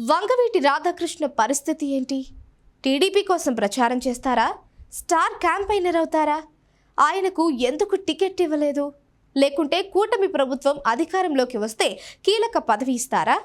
వంగవీటి రాధాకృష్ణ పరిస్థితి ఏంటి? టీడీపీ కోసం ప్రచారం చేస్తారా? స్టార్ క్యాంపెయినర్ అవుతారా? ఆయనకు ఎందుకు టికెట్ ఇవ్వలేదు? లేకుంటే కూటమి ప్రభుత్వం అధికారంలోకి వస్తే కీలక పదవి ఇస్తారా?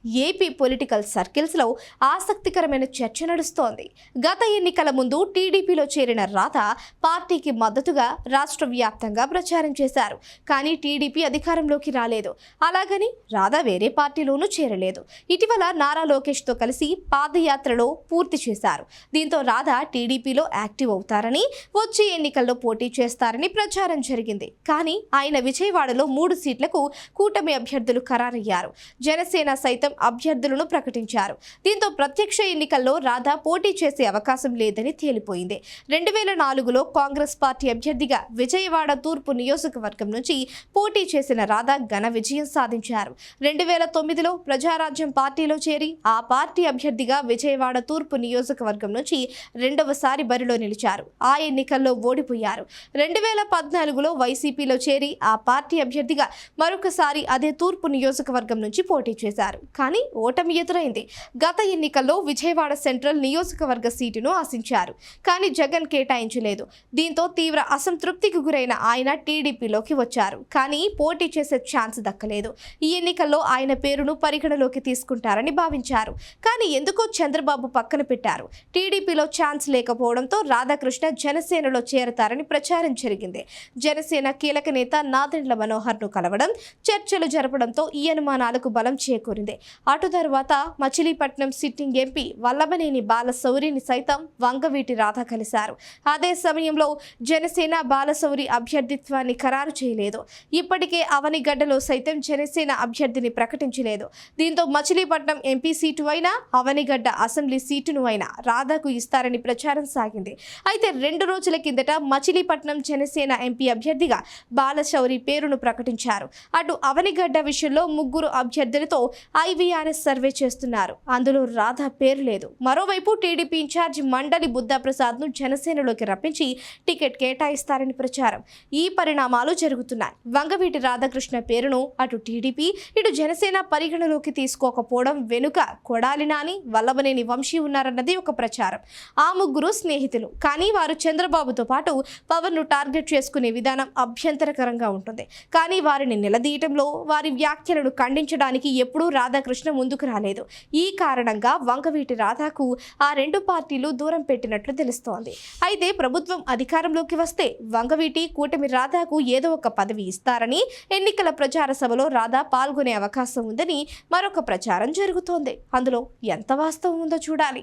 ఏపీ పొలిటికల్ సర్కిల్స్లో ఆసక్తికరమైన చర్చ నడుస్తోంది. గత ఎన్నికల ముందు టీడీపీలో చేరిన రాధ పార్టీకి మద్దతుగా రాష్ట్ర వ్యాప్తంగా ప్రచారం చేశారు. కానీ టీడీపీ అధికారంలోకి రాలేదు. అలాగని రాధ వేరే పార్టీలోనూ చేరలేదు. ఇటీవల నారా లోకేష్తో కలిసి పాదయాత్రలో పూర్తి చేశారు. దీంతో రాధ టీడీపీలో యాక్టివ్ అవుతారని, వచ్చే ఎన్నికల్లో పోటీ చేస్తారని ప్రచారం జరిగింది. కానీ ఆయన విజయవాడలో 3 సీట్లకు కూటమి అభ్యర్థులు ఖరారయ్యారు. జనసేన సైతం అభ్యర్థులను ప్రకటించారు. దీంతో ప్రత్యక్ష ఎన్నికల్లో రాధ పోటీ చేసే అవకాశం లేదని తేలిపోయింది. 2004లో కాంగ్రెస్ పార్టీ అభ్యర్థిగా విజయవాడ తూర్పు నియోజకవర్గం నుంచి పోటీ చేసిన రాధ ఘన విజయం సాధించారు. 2009లో ప్రజారాజ్యం పార్టీలో చేరి ఆ పార్టీ అభ్యర్థిగా విజయవాడ తూర్పు నియోజకవర్గం నుంచి రెండవసారి బరిలో నిలిచారు. ఆ ఎన్నికల్లో ఓడిపోయారు. 2014లో వైసీపీలో చేరి ఆ పార్టీ అభ్యర్థిగా మరొకసారి అదే తూర్పు నియోజకవర్గం నుంచి పోటీ చేశారు. కానీ ఓటమి ఎదురైంది. గత ఎన్నికల్లో విజయవాడ సెంట్రల్ నియోజకవర్గ సీటును ఆశించారు. కానీ జగన్ కేటాయించలేదు. దీంతో తీవ్ర అసంతృప్తికి గురైన ఆయన టీడీపీలోకి వచ్చారు. కానీ పోటీ చేసే ఛాన్స్ దక్కలేదు. ఈ ఎన్నికల్లో ఆయన పేరును పరిగణలోకి తీసుకుంటారని భావించారు. కానీ ఎందుకో చంద్రబాబు పక్కన పెట్టారు. టీడీపీలో ఛాన్స్ లేకపోవడంతో రాధాకృష్ణ జనసేనలో చేరతారని ప్రచారం జరిగింది. జనసేన కీలక నేత నాదెండ్ల మనోహర్ను కలవడం, చర్చలు జరపడంతో ఈ అనుమానాలకు బలం చేకూరింది. అటు తరువాత మచిలీపట్నం సిట్టింగ్ ఎంపీ వల్లభనేని బాలశౌరిని సైతం వంగవీటి రాధ కలిశారు. అదే సమయంలో జనసేన బాలశౌరి అభ్యర్థిత్వాన్ని ఖరారు చేయలేదు. ఇప్పటికే అవనిగడ్డలో సైతం జనసేన అభ్యర్థిని ప్రకటించలేదు. దీంతో మచిలీపట్నం ఎంపీ సీటు అయినా, అవనిగడ్డ అసెంబ్లీ సీటును అయినా రాధకు ఇస్తారని ప్రచారం సాగింది. అయితే 2 రోజుల కిందట మచిలీపట్నం జనసేన ఎంపీ అభ్యర్థిగా బాలశౌరి పేరును ప్రకటించారు. అటు అవనిగడ్డ విషయంలో 3 అభ్యర్థులతో IVRS సర్వే చేస్తున్నారు. అందులో రాధ పేరు లేదు. మరోవైపు టీడీపీ ఇన్ఛార్జి మండలి బుద్ధప్రసాద్ను జనసేనలోకి రప్పించి టికెట్ కేటాయిస్తారని ప్రచారం. ఈ పరిణామాలు జరుగుతున్నాయి. వంగవీటి రాధాకృష్ణ పేరును అటు టీడీపీ, ఇటు జనసేన పరిగణలోకి తీసుకోకపోవడం వెనుక కొడాలి నాని, వల్లభనేని వంశీ ఉన్నారన్నది ఒక ప్రచారం. ఆ 3 స్నేహితులు. కానీ వారు చంద్రబాబుతో పాటు పవన్ను టార్గెట్ చేసుకునే విధానం అభ్యంతరకరంగా ఉంటుంది. కానీ వారిని నిలదీయటంలో, వారి వ్యాఖ్యలను ఖండించడానికి ఎప్పుడూ రాధాకృష్ణ ముందుకు రాలేదు. ఈ కారణంగా వంగవీటి రాధకు ఆ 2 పార్టీలు దూరం పెట్టినట్లు తెలుస్తోంది. అయితే ప్రభుత్వం అధికారంలోకి వస్తే వంగవీటి, కూటమి రాధకు ఏదో ఒక పదవి ఇస్తారని, ఎన్నికల ప్రచార సభలో రాధ పాల్గొనే అవకాశం ఉందని మరొక ప్రచారం జరుగుతోంది. అందులో ఎంత వాస్తవం ఉందో చూడాలి.